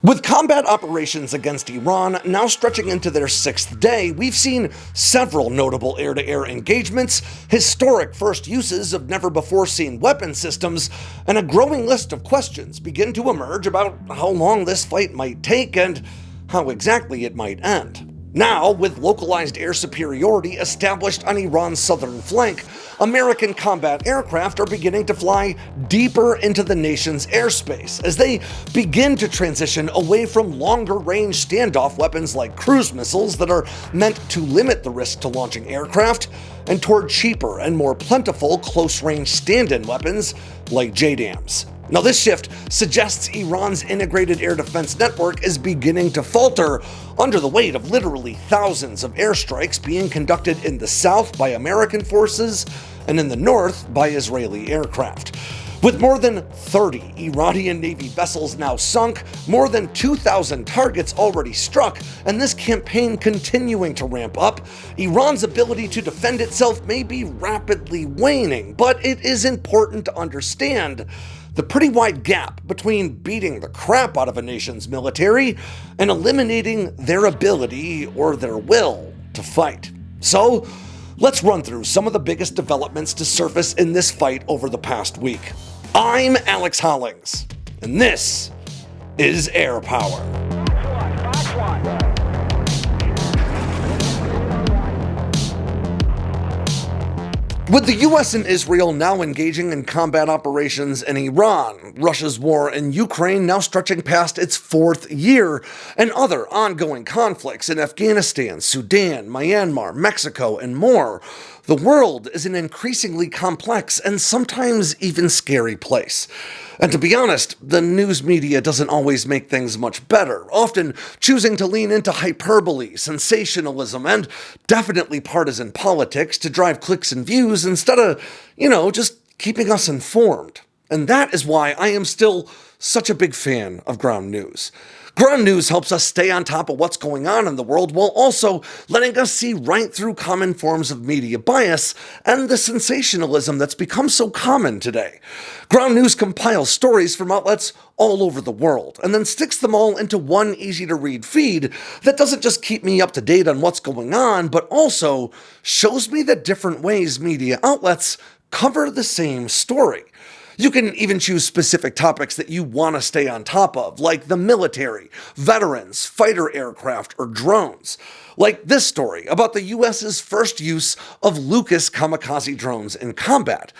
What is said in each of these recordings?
With combat operations against Iran now stretching into their sixth day, we've seen several notable air-to-air engagements, historic first uses of never-before-seen weapon systems, and a growing list of questions begin to emerge about how long this fight might take and how exactly it might end. Now, with localized air superiority established on Iran's southern flank, American combat aircraft are beginning to fly deeper into the nation's airspace as they begin to transition away from longer-range standoff weapons like cruise missiles that are meant to limit the risk to launching aircraft, and toward cheaper and more plentiful close-range stand-in weapons like JDAMs. Now, this shift suggests Iran's integrated air defense network is beginning to falter under the weight of literally thousands of airstrikes being conducted in the south by American forces and in the north by Israeli aircraft. With more than 30 Iranian Navy vessels now sunk, more than 2,000 targets already struck, and this campaign continuing to ramp up, Iran's ability to defend itself may be rapidly waning, but it is important to understand the pretty wide gap between beating the crap out of a nation's military and eliminating their ability or their will to fight. So, let's run through some of the biggest developments to surface in this fight over the past week. I'm Alex Hollings, and this is Air Power. With the US and Israel now engaging in combat operations in Iran, Russia's war in Ukraine now stretching past its fourth year, and other ongoing conflicts in Afghanistan, Sudan, Myanmar, Mexico, and more, the world is an increasingly complex and sometimes even scary place. And to be honest, the news media doesn't always make things much better, often choosing to lean into hyperbole, sensationalism, and definitely partisan politics to drive clicks and views instead of, just keeping us informed. And that is why I am still such a big fan of ground news. Ground news helps us stay on top of what's going on in the world while also letting us see right through common forms of media bias and the sensationalism that's become so common today. Ground news compiles stories from outlets all over the world and then sticks them all into one easy-to-read feed that doesn't just keep me up to date on what's going on, but also shows me the different ways media outlets cover the same story. You can even choose specific topics that you want to stay on top of, like the military, veterans, fighter aircraft, or drones. Like this story about the US's first use of Lucas kamikaze drones in combat.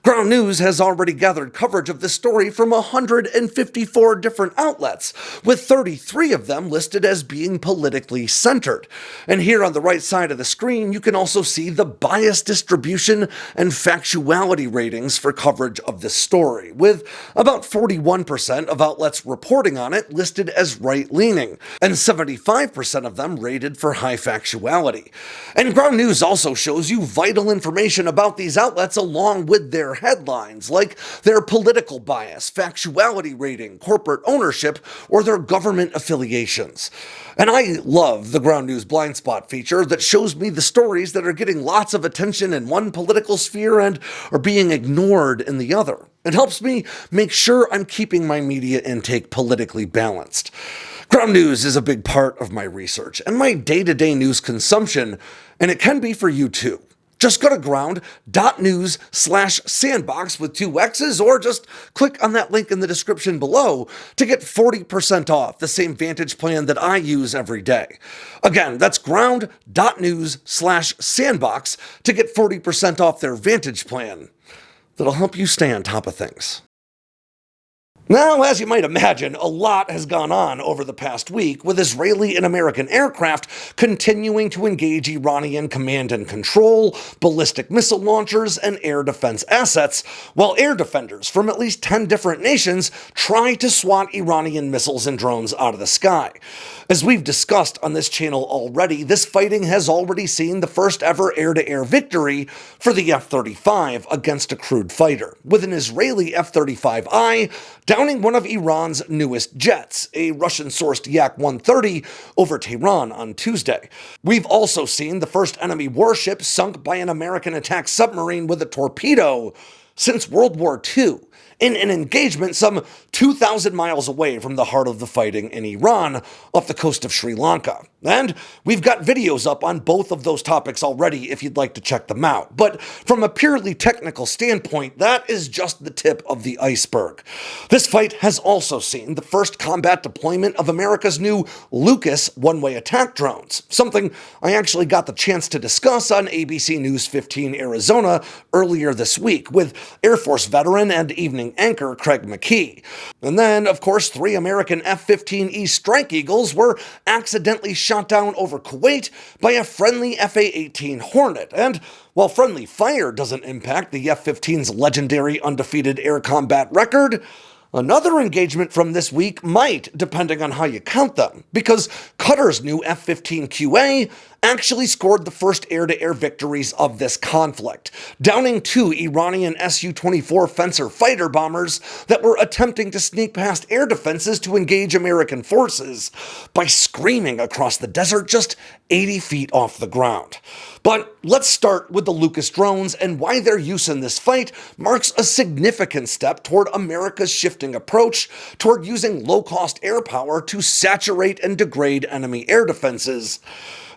Ground News has already gathered coverage of this story from 154 different outlets, with 33 of them listed as being politically centered. And here on the right side of the screen, you can also see the bias distribution and factuality ratings for coverage of this story, with about 41% of outlets reporting on it listed as right-leaning, and 75% of them rated for high factuality. And Ground News also shows you vital information about these outlets along with their headlines, like their political bias, factuality rating, corporate ownership, or their government affiliations. And I love the Ground News Blind Spot feature that shows me the stories that are getting lots of attention in one political sphere and are being ignored in the other. It helps me make sure I'm keeping my media intake politically balanced. Ground News is a big part of my research and my day-to-day news consumption, and it can be for you too. Just go to ground.news/sandboxx with 2 X's, or just click on that link in the description below to get 40% off the same Vantage plan that I use every day. Again, that's ground.news/sandboxx to get 40% off their Vantage plan. That'll help you stay on top of things. Now, as you might imagine, a lot has gone on over the past week, with Israeli and American aircraft continuing to engage Iranian command and control, ballistic missile launchers, and air defense assets, while air defenders from at least 10 different nations try to swat Iranian missiles and drones out of the sky. As we've discussed on this channel already, this fighting has already seen the first ever air-to-air victory for the F-35 against a crewed fighter, with an Israeli F-35I downing one of Iran's newest jets, a Russian-sourced Yak-130, over Tehran on Tuesday. We've also seen the first enemy warship sunk by an American attack submarine with a torpedo since World War II, in an engagement some 2,000 miles away from the heart of the fighting in Iran, off the coast of Sri Lanka. And we've got videos up on both of those topics already if you'd like to check them out. But from a purely technical standpoint, that is just the tip of the iceberg. This fight has also seen the first combat deployment of America's new Lucas one-way attack drones, something I actually got the chance to discuss on ABC News 15 Arizona earlier this week with Air Force veteran and evening anchor Craig McKee. And then, of course, 3 American F-15E Strike Eagles were accidentally shot down over Kuwait by a friendly F-18 Hornet. And while friendly fire doesn't impact the F-15's legendary undefeated air combat record, another engagement from this week might, depending on how you count them, because Qatar's new F-15QA actually scored the first air-to-air victories of this conflict, downing 2 Iranian Su-24 Fencer fighter bombers that were attempting to sneak past air defenses to engage American forces by screaming across the desert just 80 feet off the ground. But let's start with the Lucas drones and why their use in this fight marks a significant step toward America's shifting approach toward using low-cost air power to saturate and degrade enemy air defenses,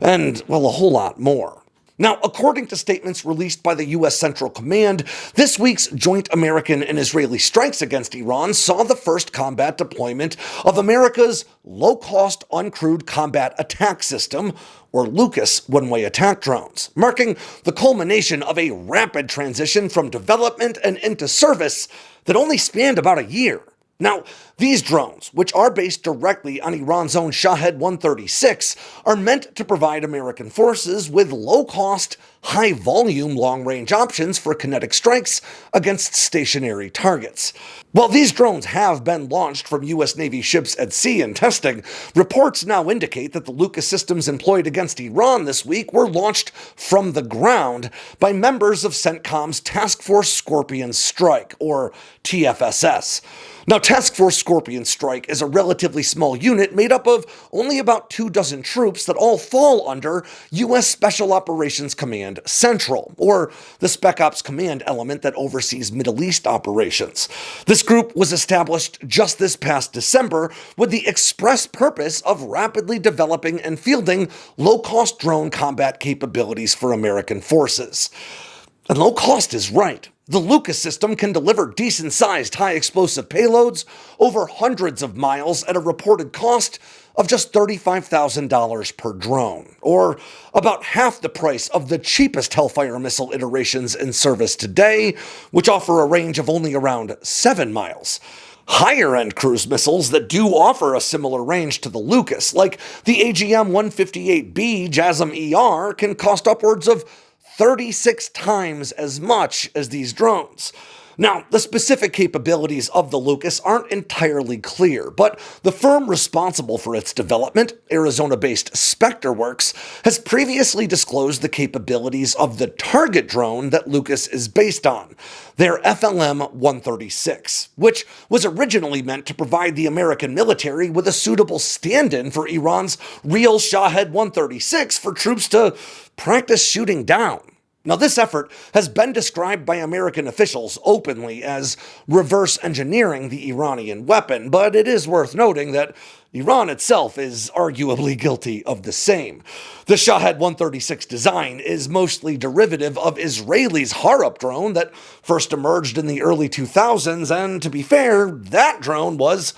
and, well, a whole lot more. Now, according to statements released by the U.S. Central Command, this week's joint American and Israeli strikes against Iran saw the first combat deployment of America's low-cost uncrewed combat attack system, or Lucas one-way attack drones, marking the culmination of a rapid transition from development and into service that only spanned about a year. Now, these drones, which are based directly on Iran's own Shahed 136, are meant to provide American forces with low-cost, high-volume, long-range options for kinetic strikes against stationary targets. While these drones have been launched from U.S. Navy ships at sea in testing, reports now indicate that the Lucas systems employed against Iran this week were launched from the ground by members of CENTCOM's Task Force Scorpion Strike, or TFSS. Now, Task Force Scorpion Strike is a relatively small unit made up of only about 24 troops that all fall under U.S. Special Operations Command Central, or the Spec Ops Command element that oversees Middle East operations. This group was established just this past December with the express purpose of rapidly developing and fielding low-cost drone combat capabilities for American forces. And low cost is right. The Lucas system can deliver decent-sized high-explosive payloads over hundreds of miles at a reported cost of just $35,000 per drone, or about half the price of the cheapest Hellfire missile iterations in service today, which offer a range of only around 7 miles. Higher-end cruise missiles that do offer a similar range to the Lucas, like the AGM-158B JASSM-ER, can cost upwards of 36 times as much as these drones. Now, the specific capabilities of the Lucas aren't entirely clear, but the firm responsible for its development, Arizona-based SpectreWorks, has previously disclosed the capabilities of the target drone that Lucas is based on, their FLM-136, which was originally meant to provide the American military with a suitable stand-in for Iran's real Shahed 136 for troops to practice shooting down. Now, this effort has been described by American officials openly as reverse engineering the Iranian weapon, but it is worth noting that Iran itself is arguably guilty of the same. The Shahed 136 design is mostly derivative of Israeli's Harop drone that first emerged in the early 2000s, and to be fair, that drone was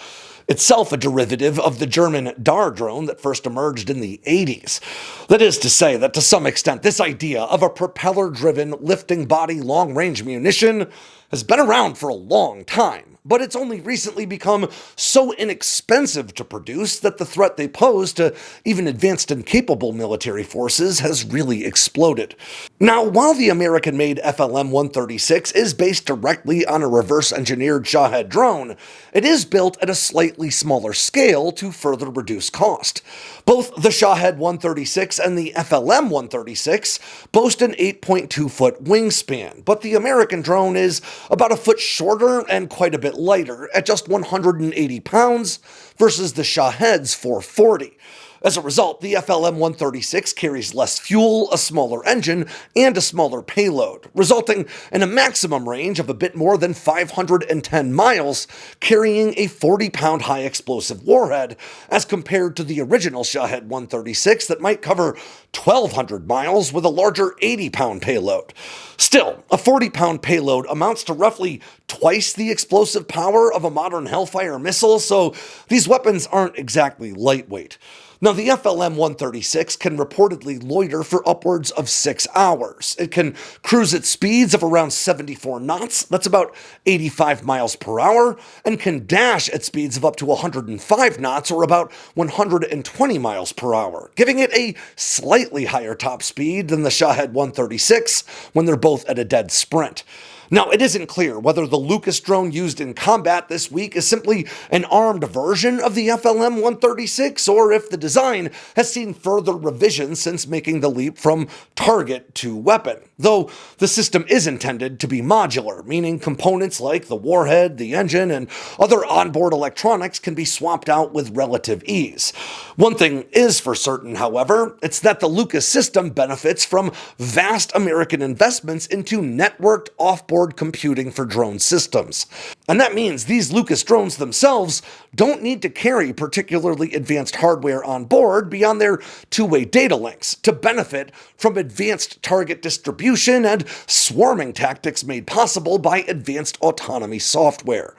itself a derivative of the German Dar drone that first emerged in the 80s. That is to say that to some extent, this idea of a propeller-driven, lifting-body long-range munition has been around for a long time, but it's only recently become so inexpensive to produce that the threat they pose to even advanced and capable military forces has really exploded. Now, while the American-made FLM-136 is based directly on a reverse-engineered Shahed drone, it is built at a slightly smaller scale to further reduce cost. Both the Shahed 136 and the FLM-136 boast an 8.2-foot wingspan, but the American drone is about a foot shorter and quite a bit lighter at just 180 pounds versus the Shahed's 440. As a result, the FLM-136 carries less fuel, a smaller engine, and a smaller payload, resulting in a maximum range of a bit more than 510 miles, carrying a 40-pound high-explosive warhead, as compared to the original Shahed 136 that might cover 1,200 miles with a larger 80-pound payload. Still, a 40-pound payload amounts to roughly twice the explosive power of a modern Hellfire missile, so these weapons aren't exactly lightweight. Now, the FLM-136 can reportedly loiter for upwards of 6 hours. It can cruise at speeds of around 74 knots, that's about 85 miles per hour, and can dash at speeds of up to 105 knots, or about 120 miles per hour, giving it a slightly higher top speed than the Shahed 136 when they're both at a dead sprint. Now, it isn't clear whether the Lucas drone used in combat this week is simply an armed version of the FLM-136, or if the design has seen further revisions since making the leap from target to weapon. Though the system is intended to be modular, meaning components like the warhead, the engine, and other onboard electronics can be swapped out with relative ease. One thing is for certain, however, it's that the Lucas system benefits from vast American investments into networked off-board computing for drone systems. And that means these Lucas drones themselves don't need to carry particularly advanced hardware on board beyond their two-way data links to benefit from advanced target distribution and swarming tactics made possible by advanced autonomy software.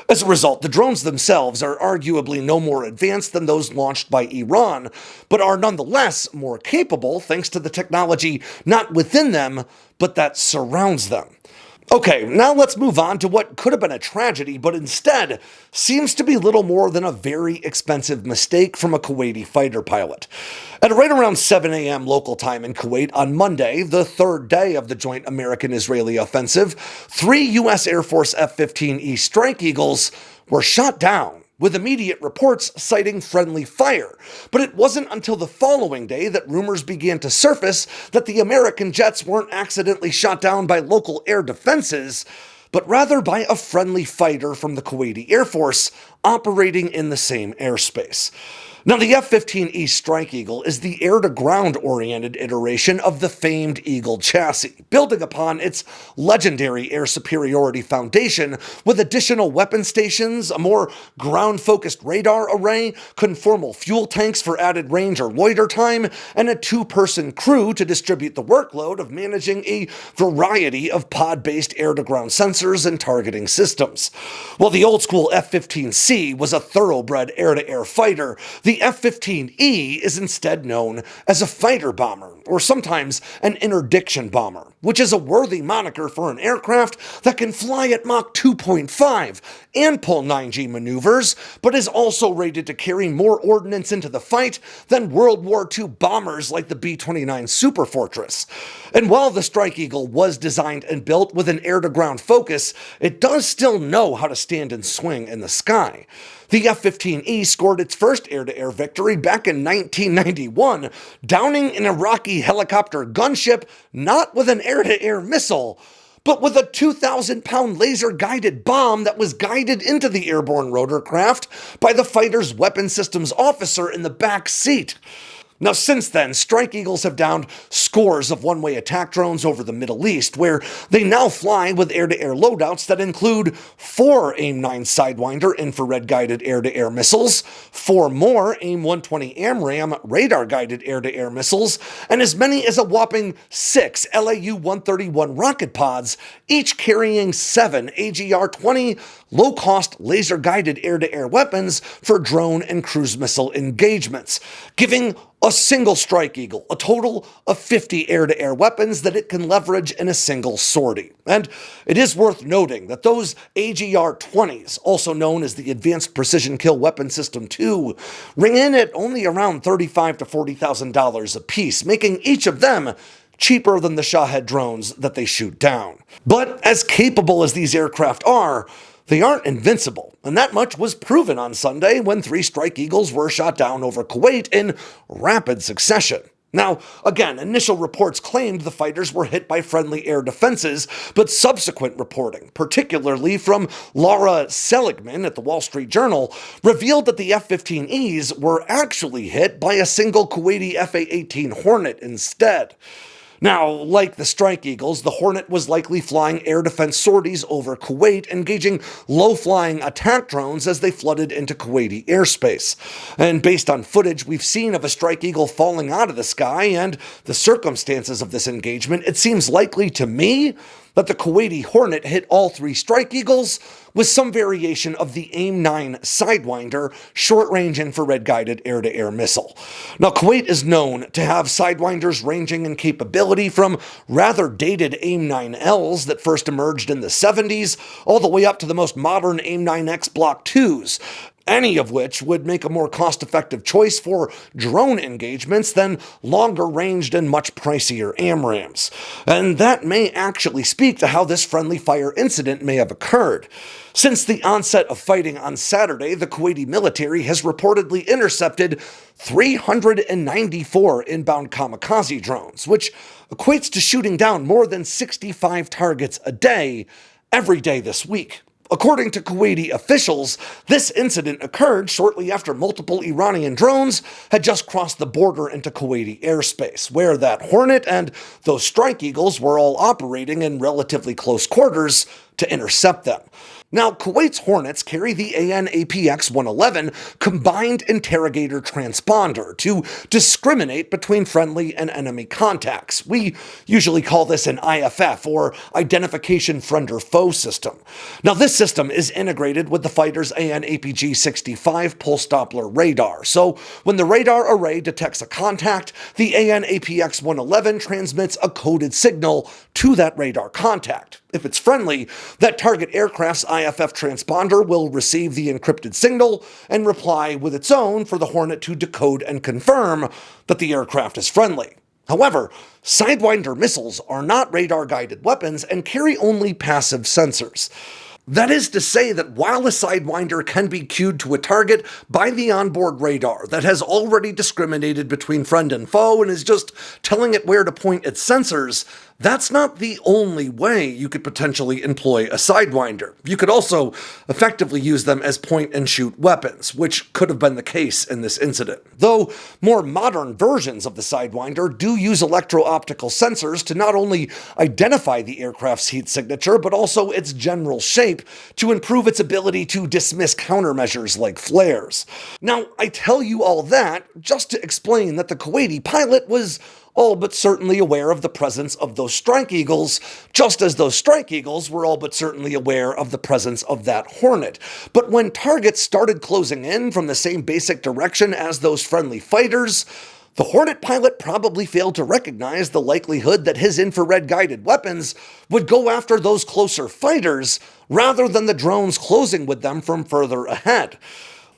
As a result, the drones themselves are arguably no more advanced than those launched by Iran, but are nonetheless more capable thanks to the technology not within them, but that surrounds them. Okay, now let's move on to what could have been a tragedy, but instead seems to be little more than a very expensive mistake from a Kuwaiti fighter pilot. At right around 7 a.m. local time in Kuwait on Monday, the third day of the joint American-Israeli offensive, 3 U.S. Air Force F-15E Strike Eagles were shot down, with immediate reports citing friendly fire. But it wasn't until the following day that rumors began to surface that the American jets weren't accidentally shot down by local air defenses, but rather by a friendly fighter from the Kuwaiti Air Force operating in the same airspace. Now, the F-15E Strike Eagle is the air-to-ground oriented iteration of the famed Eagle chassis, building upon its legendary air superiority foundation with additional weapon stations, a more ground-focused radar array, conformal fuel tanks for added range or loiter time, and a 2-person crew to distribute the workload of managing a variety of pod-based air-to-ground sensors and targeting systems. While the old-school F-15C was a thoroughbred air-to-air fighter, the F-15E is instead known as a fighter bomber, or sometimes an interdiction bomber, which is a worthy moniker for an aircraft that can fly at Mach 2.5 and pull 9G maneuvers, but is also rated to carry more ordnance into the fight than World War II bombers like the B-29 Superfortress. And while the Strike Eagle was designed and built with an air-to-ground focus, it does still know how to stand and swing in the sky. The F-15E scored its first air-to-air victory back in 1991, downing an Iraqi helicopter gunship not with an air-to-air missile, but with a 2,000-pound laser-guided bomb that was guided into the airborne rotorcraft by the fighter's weapon systems officer in the back seat. Now, since then, Strike Eagles have downed scores of one-way attack drones over the Middle East, where they now fly with air-to-air loadouts that include 4 AIM-9 Sidewinder infrared-guided air-to-air missiles, 4 more AIM-120 AMRAAM radar-guided air-to-air missiles, and as many as a whopping 6 LAU-131 rocket pods, each carrying 7 AGR-20 low-cost laser-guided air-to-air weapons for drone and cruise missile engagements, giving a single Strike Eagle a total of 50 air-to-air weapons that it can leverage in a single sortie. And it is worth noting that those AGR-20s, also known as the Advanced Precision Kill Weapon System 2, ring in at only around $35,000 to $40,000 a piece, making each of them cheaper than the Shahed drones that they shoot down. But as capable as these aircraft are, they aren't invincible, and that much was proven on Sunday when 3 Strike Eagles were shot down over Kuwait in rapid succession. Now, again, initial reports claimed the fighters were hit by friendly air defenses, but subsequent reporting, particularly from Laura Seligman at the Wall Street Journal, revealed that the F-15Es were actually hit by a single Kuwaiti F-18 Hornet instead. Now, like the Strike Eagles, the Hornet was likely flying air defense sorties over Kuwait, engaging low-flying attack drones as they flooded into Kuwaiti airspace. And based on footage we've seen of a Strike Eagle falling out of the sky and the circumstances of this engagement, it seems likely to me that the Kuwaiti Hornet hit all three Strike Eagles with some variation of the AIM-9 Sidewinder short-range infrared-guided air-to-air missile. Now, Kuwait is known to have Sidewinders ranging in capability from rather dated AIM-9Ls that first emerged in the 70s, all the way up to the most modern AIM-9X Block 2s, any of which would make a more cost-effective choice for drone engagements than longer-ranged and much pricier AMRAAMs. And that may actually speak to how this friendly fire incident may have occurred. Since the onset of fighting on Saturday, the Kuwaiti military has reportedly intercepted 394 inbound kamikaze drones, which equates to shooting down more than 65 targets a day, every day this week. According to Kuwaiti officials, this incident occurred shortly after multiple Iranian drones had just crossed the border into Kuwaiti airspace, where that Hornet and those Strike Eagles were all operating in relatively close quarters to intercept them. Now, Kuwait's Hornets carry the AN/APX-111 Combined Interrogator Transponder to discriminate between friendly and enemy contacts. We usually call this an IFF, or Identification Friend or Foe system. Now, this system is integrated with the fighter's AN/APG-65 pulse Doppler radar, so when the radar array detects a contact, the AN/APX-111 transmits a coded signal to that radar contact. If it's friendly, that target aircraft's IFF transponder will receive the encrypted signal and reply with its own for the Hornet to decode and confirm that the aircraft is friendly. However, Sidewinder missiles are not radar-guided weapons and carry only passive sensors. That is to say that while a Sidewinder can be cued to a target by the onboard radar that has already discriminated between friend and foe and is just telling it where to point its sensors, that's not the only way you could potentially employ a Sidewinder. You could also effectively use them as point-and-shoot weapons, which could have been the case in this incident. Though more modern versions of the Sidewinder do use electro-optical sensors to not only identify the aircraft's heat signature, but also its general shape to improve its ability to dismiss countermeasures like flares. Now, I tell you all that just to explain that the Kuwaiti pilot was all but certainly aware of the presence of those Strike Eagles, just as those Strike Eagles were all but certainly aware of the presence of that Hornet. But when targets started closing in from the same basic direction as those friendly fighters, the Hornet pilot probably failed to recognize the likelihood that his infrared-guided weapons would go after those closer fighters rather than the drones closing with them from further ahead.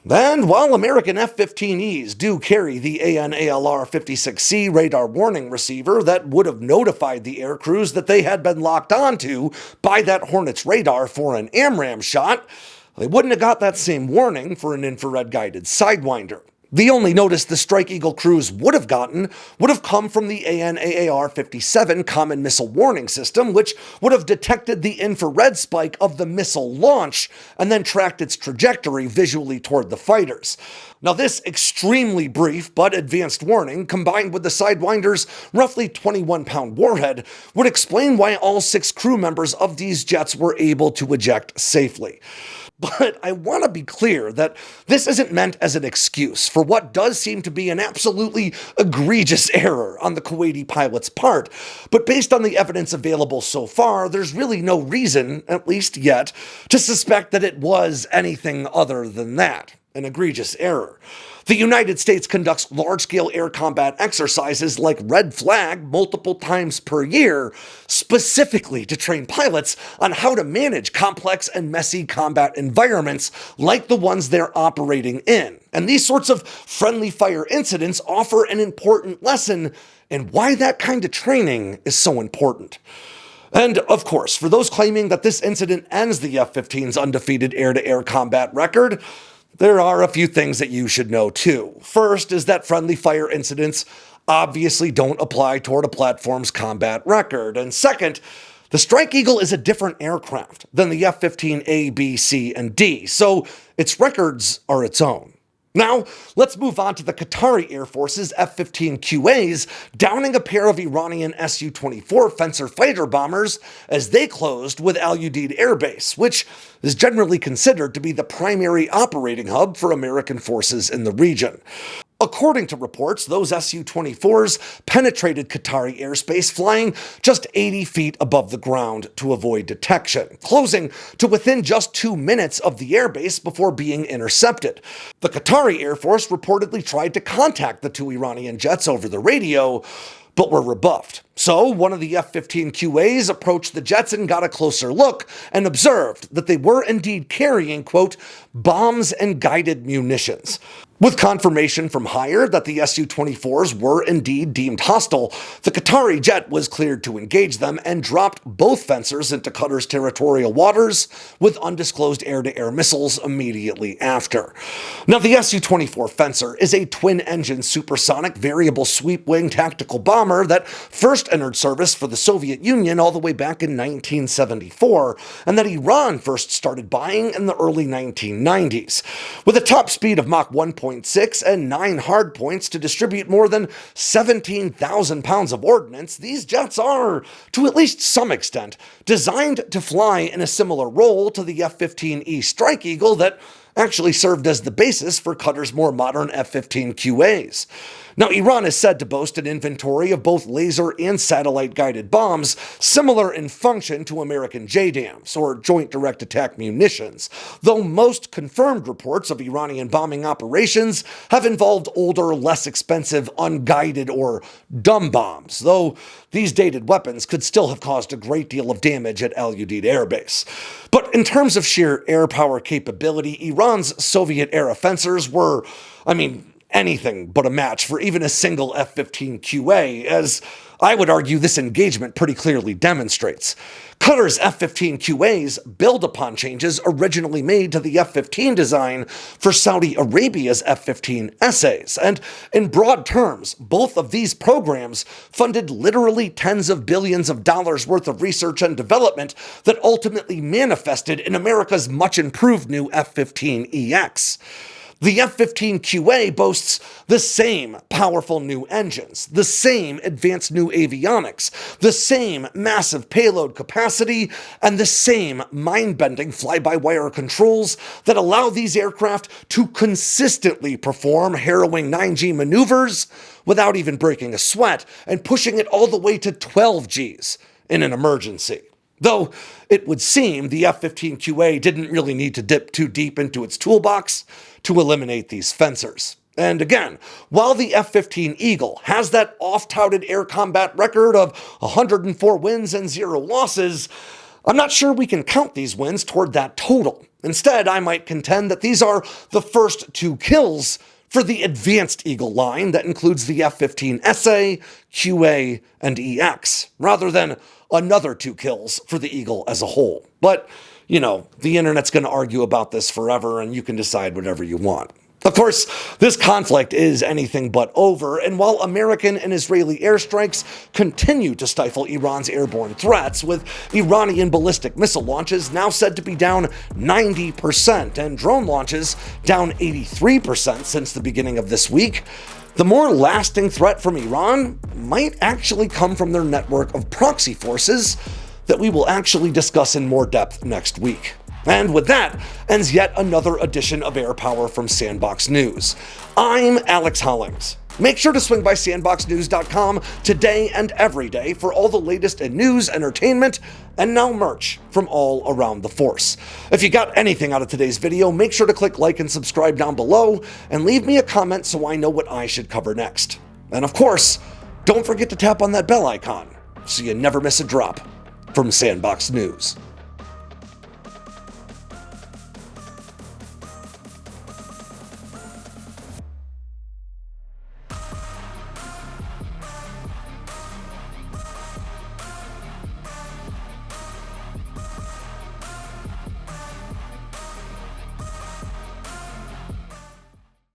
And while American F-15Es do carry the AN/ALR-56C radar warning receiver that would have notified the air crews that they had been locked onto by that Hornet's radar for an AMRAAM shot, they wouldn't have got that same warning for an infrared-guided Sidewinder. The only notice the Strike Eagle crews would have gotten would have come from the AN/AAR-57 Common Missile Warning System, which would have detected the infrared spike of the missile launch and then tracked its trajectory visually toward the fighters. Now, this extremely brief but advanced warning, combined with the Sidewinder's roughly 21-pound warhead, would explain why all 6 crew members of these jets were able to eject safely. But I want to be clear that this isn't meant as an excuse for what does seem to be an absolutely egregious error on the Kuwaiti pilot's part. But based on the evidence available so far, there's really no reason, at least yet, to suspect that it was anything other than that, an egregious error. The United States conducts large-scale air combat exercises like Red Flag multiple times per year, specifically to train pilots on how to manage complex and messy combat environments like the ones they're operating in. And these sorts of friendly fire incidents offer an important lesson in why that kind of training is so important. And, of course, for those claiming that this incident ends the F-15's undefeated air-to-air combat record, there are a few things that you should know too. First is that friendly fire incidents obviously don't apply toward a platform's combat record. And second, the Strike Eagle is a different aircraft than the F-15A, B, C, and D, so its records are its own. Now, let's move on to the Qatari Air Force's F-15QAs downing a pair of Iranian Su-24 Fencer fighter bombers as they closed with Al Udeid Air Base, which is generally considered to be the primary operating hub for American forces in the region. According to reports, those Su-24s penetrated Qatari airspace flying just 80 feet above the ground to avoid detection, closing to within just 2 minutes of the airbase before being intercepted. The Qatari Air Force reportedly tried to contact the two Iranian jets over the radio, but were rebuffed. So one of the F-15QAs approached the jets and got a closer look and observed that they were indeed carrying, quote, bombs and guided munitions. With confirmation from higher that the Su-24s were indeed deemed hostile, the Qatari jet was cleared to engage them and dropped both fencers into Qatar's territorial waters with undisclosed air-to-air missiles immediately after. Now, the Su-24 Fencer is a twin-engine supersonic variable sweep-wing tactical bomber that first entered service for the Soviet Union all the way back in 1974, and that Iran first started buying in the early 1990s. With a top speed of Mach 1.6 and 9 hard points to distribute more than 17,000 pounds of ordnance, these jets are, to at least some extent, designed to fly in a similar role to the F-15E Strike Eagle that actually served as the basis for Qatar's more modern F-15QAs. Now, Iran is said to boast an inventory of both laser and satellite-guided bombs, similar in function to American JDAMs, or Joint Direct Attack Munitions, though most confirmed reports of Iranian bombing operations have involved older, less expensive, unguided, or dumb bombs, though these dated weapons could still have caused a great deal of damage at Al Udeid Air Base. But in terms of sheer air power capability, Iran's Soviet-era fencers were, anything but a match for even a single F-15QA, as I would argue this engagement pretty clearly demonstrates. Qatar's F-15QAs build upon changes originally made to the F-15 design for Saudi Arabia's F-15SAs, and in broad terms, both of these programs funded literally tens of billions of dollars worth of research and development that ultimately manifested in America's much improved new F-15EX. The F-15QA boasts the same powerful new engines, the same advanced new avionics, the same massive payload capacity, and the same mind-bending fly-by-wire controls that allow these aircraft to consistently perform harrowing 9G maneuvers without even breaking a sweat and pushing it all the way to 12 Gs in an emergency. Though it would seem the F-15QA didn't really need to dip too deep into its toolbox to eliminate these fencers. And again, while the F-15 Eagle has that oft-touted air combat record of 104 wins and 0 losses, I'm not sure we can count these wins toward that total. Instead, I might contend that these are the first 2 kills for the advanced Eagle line that includes the F-15SA, QA, and EX, rather than another 2 kills for the Eagle as a whole. But, the internet's going to argue about this forever, and you can decide whatever you want. Of course, this conflict is anything but over, and while American and Israeli airstrikes continue to stifle Iran's airborne threats, with Iranian ballistic missile launches now said to be down 90% and drone launches down 83% since the beginning of this week, the more lasting threat from Iran might actually come from their network of proxy forces that we will actually discuss in more depth next week. And with that, ends yet another edition of Air Power from Sandboxx News. I'm Alex Hollings. Make sure to swing by sandboxnews.com today and every day for all the latest in news, entertainment, and now merch from all around the force. If you got anything out of today's video, make sure to click like and subscribe down below, and leave me a comment so I know what I should cover next. And of course, don't forget to tap on that bell icon so you never miss a drop from Sandboxx News.